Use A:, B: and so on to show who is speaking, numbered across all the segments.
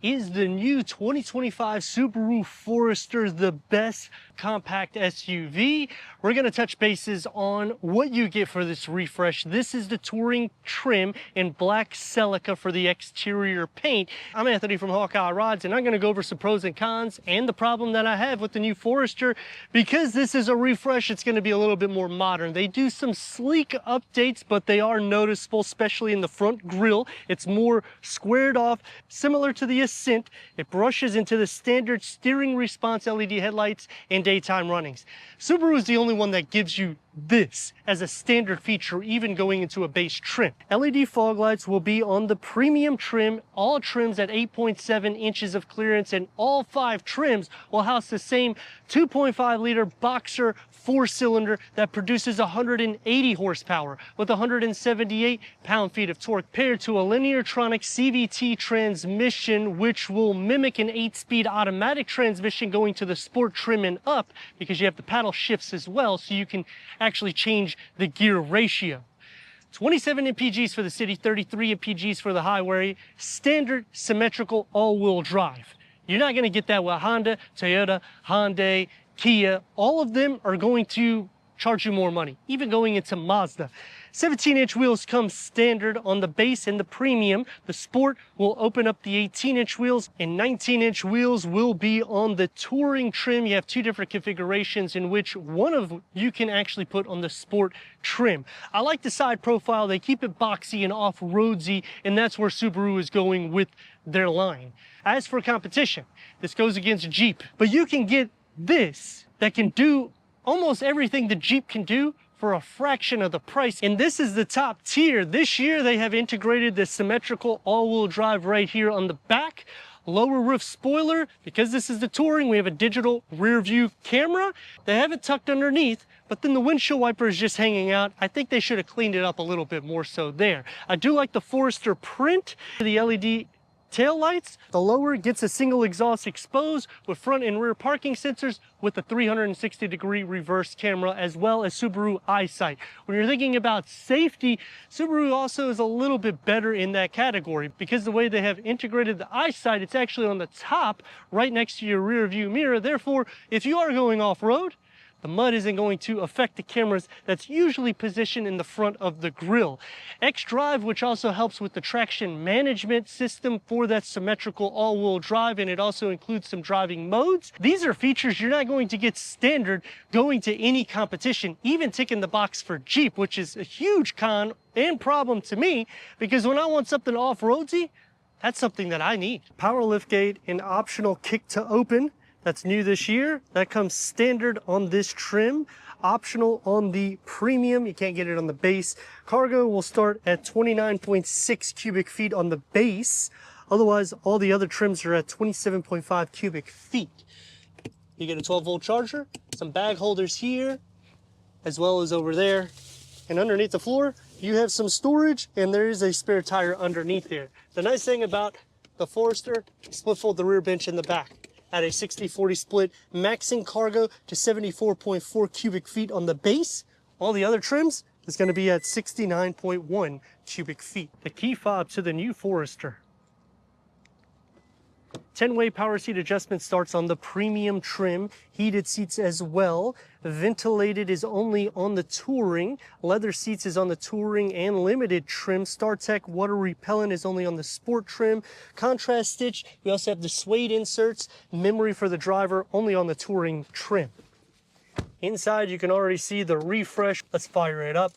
A: Is the new 2025 Subaru Forester the best compact SUV? We're going to touch bases on what you get for this refresh. This is the touring trim in black Celica for the exterior paint. I'm Anthony from Hawkeye Rods, and I'm going to go over some pros and cons and the problem that I have with the new Forester. Because this is a refresh, it's going to be a little bit more modern. They do some sleek updates, but they are noticeable, especially in the front grille. It's more squared off, similar to the Ascent. It brushes into the standard steering response LED headlights and daytime runnings. Subaru is the only one that gives you this as a standard feature, even going into a base trim. LED fog lights will be on the premium trim, all trims at 8.7 inches of clearance, and all 5 trims will house the same 2.5 liter boxer 4-cylinder that produces 180 horsepower with 178 pound-feet of torque, paired to a Lineartronic CVT transmission, which will mimic an 8-speed automatic transmission going to the sport trim and up, because you have the paddle shifts as well, so you can actually change the gear ratio. 27 mpgs for the city, 33 mpgs for the highway, standard symmetrical all-wheel drive. You're not going to get that with Honda, Toyota, Hyundai, Kia. All of them are going to charge you more money, even going into Mazda. 17-inch wheels come standard on the base and the premium. The Sport will open up the 18-inch wheels, and 19-inch wheels will be on the touring trim. You have 2 different configurations, in which one of you can actually put on the Sport trim. I like the side profile. They keep it boxy and off-roadsy, and that's where Subaru is going with their line. As for competition, this goes against Jeep, but you can get this that can do almost everything the Jeep can do for a fraction of the price, and this is the top tier. This year they have integrated the symmetrical all-wheel drive right here on the back, lower roof spoiler. Because this is the touring, we have a digital rear view camera. They have it tucked underneath, but then the windshield wiper is just hanging out. I think they should have cleaned it up a little bit more so there. I do like the Forester print, the LED tail lights. The lower gets a single exhaust exposed with front and rear parking sensors with a 360-degree reverse camera, as well as Subaru EyeSight. When you're thinking about safety, Subaru also is a little bit better in that category, because the way they have integrated the EyeSight, it's actually on the top right next to your rear view mirror. Therefore, if you are going off-road, the mud isn't going to affect the cameras that's usually positioned in the front of the grille. xDrive, which also helps with the traction management system for that symmetrical all-wheel drive, and it also includes some driving modes. These are features you're not going to get standard going to any competition, even ticking the box for Jeep, which is a huge con and problem to me, because when I want something off-roadsy, that's something that I need. Power liftgate and optional kick to open. That's new this year. That comes standard on this trim, optional on the premium. You can't get it on the base. Cargo will start at 29.6 cubic feet on the base. Otherwise, all the other trims are at 27.5 cubic feet. You get a 12-volt charger, some bag holders here, as well as over there. And underneath the floor, you have some storage, and there is a spare tire underneath there. The nice thing about the Forester, split fold the rear bench in the back at a 60-40 split, maxing cargo to 74.4 cubic feet on the base. All the other trims is going to be at 69.1 cubic feet. The key fob to the new Forester. 10-way power seat adjustment starts on the premium trim. Heated seats as well. Ventilated is only on the touring. Leather seats is on the touring and limited trim. StarTech water repellent is only on the sport trim. Contrast stitch. We also have the suede inserts. Memory for the driver only on the touring trim. Inside you can already see the refresh. Let's fire it up.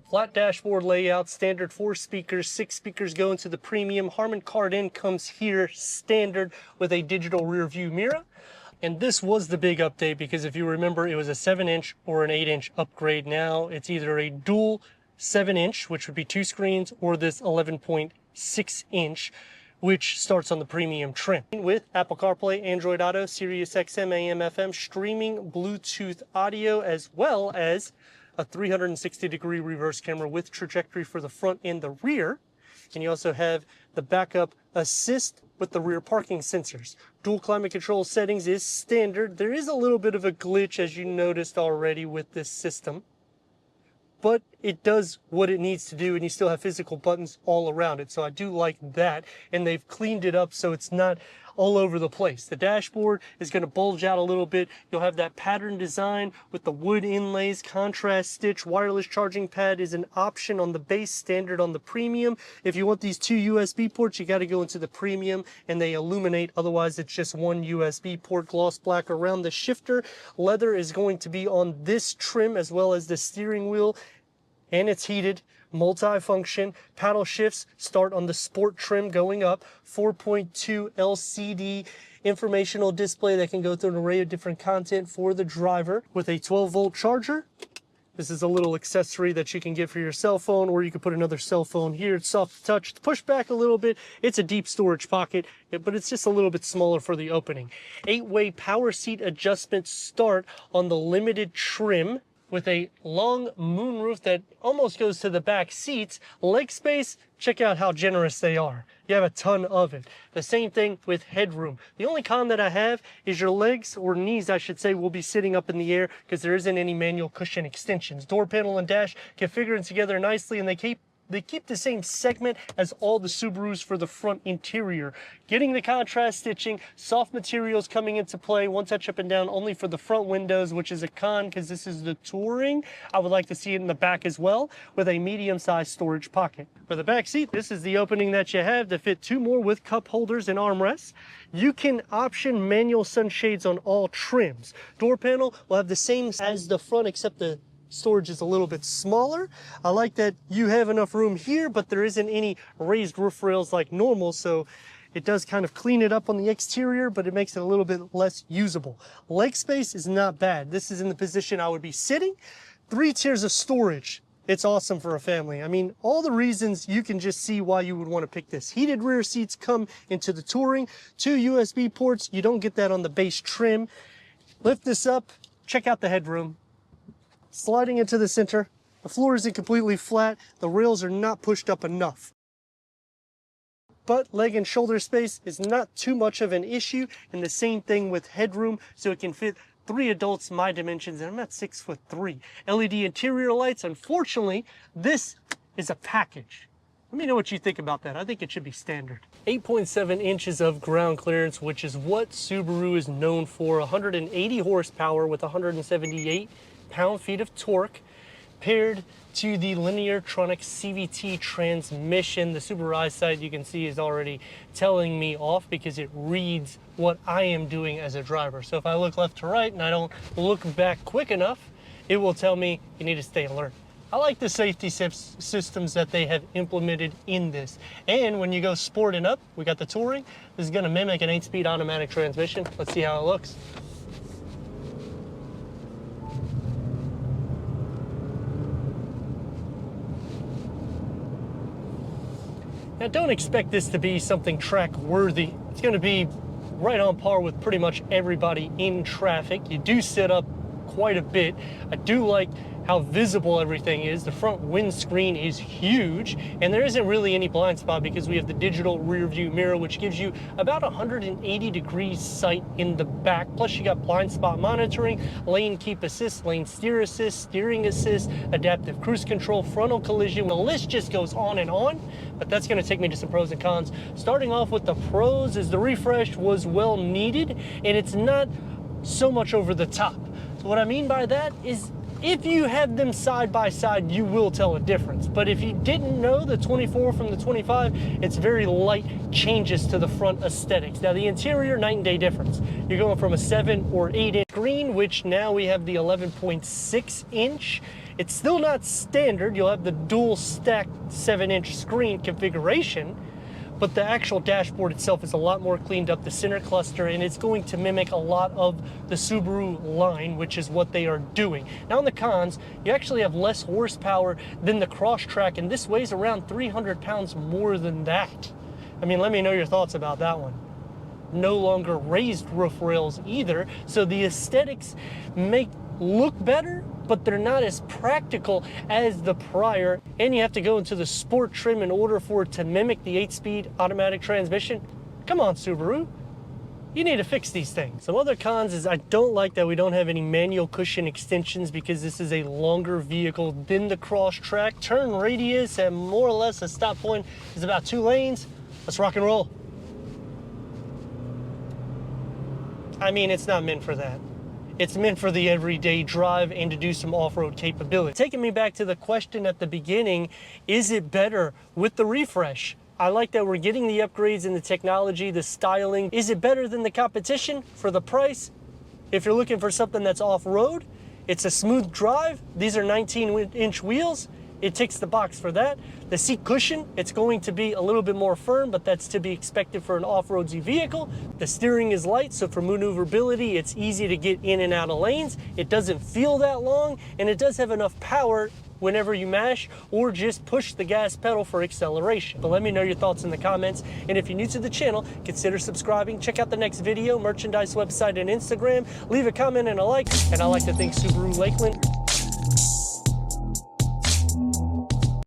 A: Flat dashboard layout, standard 4 speakers, 6 speakers go into the premium. Harman Kardon comes here standard with a digital rear view mirror. And this was the big update, because if you remember, it was a 7-inch or an 8-inch upgrade. Now it's either a dual 7-inch, which would be 2 screens, or this 11.6-inch, which starts on the premium trim. With Apple CarPlay, Android Auto, Sirius XM, AM, FM, streaming, Bluetooth audio, as well as a 360-degree reverse camera with trajectory for the front and the rear. And you also have the backup assist with the rear parking sensors. Dual climate control settings is standard. There is a little bit of a glitch, as you noticed already, with this system. but it does what it needs to do, and you still have physical buttons all around it. So I do like that, and they've cleaned it up so it's not all over the place. The dashboard is going to bulge out a little bit. You'll have that pattern design with the wood inlays, contrast stitch. Wireless charging pad is an option on the base, standard on the premium. If you want these 2 USB ports, you got to go into the premium and they illuminate. Otherwise, it's just 1 USB port. Gloss black around the shifter. Leather is going to be on this trim as well as the steering wheel, and it's heated. Multi-function. Paddle shifts start on the sport trim going up. 4.2 LCD informational display that can go through an array of different content for the driver with a 12-volt charger. This is a little accessory that you can get for your cell phone, or you can put another cell phone here. It's soft touch. Push back a little bit. It's a deep storage pocket, but it's just a little bit smaller for the opening. 8-way power seat adjustments start on the limited trim with a long moonroof that almost goes to the back seats. Leg space, check out how generous they are. You have a ton of it. The same thing with headroom. The only con that I have is your legs, or knees I should say, will be sitting up in the air because there isn't any manual cushion extensions. Door panel and dash configuring together nicely, and they keep the same segment as all the Subarus for the front interior. Getting the contrast stitching, soft materials coming into play, one touch up and down only for the front windows, which is a con because this is the Touring. I would like to see it in the back as well with a medium-sized storage pocket. For the back seat, this is the opening that you have to fit 2 more with cup holders and armrests. You can option manual sunshades on all trims. Door panel will have the same as the front, except the storage is a little bit smaller. I like that you have enough room here, but there isn't any raised roof rails like normal, so it does kind of clean it up on the exterior, but it makes it a little bit less usable. Leg space is not bad. This is in the position I would be sitting. 3 tiers of storage. It's awesome for a family. I mean, all the reasons you can just see why you would want to pick this. Heated rear seats come into the Touring. 2 USB ports. You don't get that on the base trim. Lift this up. Check out the headroom. Sliding into the center, the floor isn't completely flat, the rails are not pushed up enough. But leg and shoulder space is not too much of an issue, and the same thing with headroom, so it can fit 3 adults my dimensions, and I'm not 6'3". LED interior lights, unfortunately, this is a package. Let me know what you think about that. I think it should be standard. 8.7 inches of ground clearance, which is what Subaru is known for. 180 horsepower with 178 pound-feet of torque, paired to the Lineartronic CVT transmission. The Subaru eyesight, you can see, is already telling me off because it reads what I am doing as a driver. So if I look left to right and I don't look back quick enough, it will tell me you need to stay alert. I like the safety systems that they have implemented in this. And when you go sporting up, we got the Touring. This is going to mimic an 8-speed automatic transmission. Let's see how it looks. Now, don't expect this to be something track worthy. It's going to be right on par with pretty much everybody in traffic. You do sit up quite a bit. I do like how visible everything is. The front windscreen is huge, and there isn't really any blind spot because we have the digital rear view mirror, which gives you about 180 degrees sight in the back. Plus you got blind spot monitoring, lane keep assist, lane steer assist, steering assist, adaptive cruise control, frontal collision. The list just goes on, but that's gonna take me to some pros and cons. Starting off with the pros is the refresh was well needed, and it's not so much over the top. So what I mean by that is if you have them side by side, you will tell a difference. But if you didn't know the 24 from the 25, it's very light changes to the front aesthetics. Now the interior, night and day difference. You're going from a 7 or 8 inch screen, which now we have the 11.6 inch. It's still not standard. You'll have the dual stacked 7-inch screen configuration, but the actual dashboard itself is a lot more cleaned up, the center cluster, and it's going to mimic a lot of the Subaru line, which is what they are doing. Now in the cons, you actually have less horsepower than the Crosstrek, and this weighs around 300 pounds more than that. I mean, let me know your thoughts about that one. No longer raised roof rails either, so the aesthetics look better, but they're not as practical as the prior, and you have to go into the sport trim in order for it to mimic the 8-speed automatic transmission. Come on, Subaru. you need to fix these things. Some other cons is I don't like that we don't have any manual cushion extensions because this is a longer vehicle than the Crosstrek. Turn radius at more or less a stop point is about 2 lanes. Let's rock and roll. I mean, it's not meant for that. It's meant for the everyday drive and to do some off-road capability. Taking me back to the question at the beginning, is it better with the refresh? I like that we're getting the upgrades in the technology, the styling. Is it better than the competition for the price? If you're looking for something that's off-road, it's a smooth drive. These are 19-inch wheels. It ticks the box for that. The seat cushion, it's going to be a little bit more firm, but that's to be expected for an off-roadsy vehicle. The steering is light, so for maneuverability, it's easy to get in and out of lanes. It doesn't feel that long, and it does have enough power whenever you mash or just push the gas pedal for acceleration. But let me know your thoughts in the comments. And if you're new to the channel, consider subscribing. Check out the next video, merchandise website and Instagram. Leave a comment and a like. And I like to thank Subaru Lakeland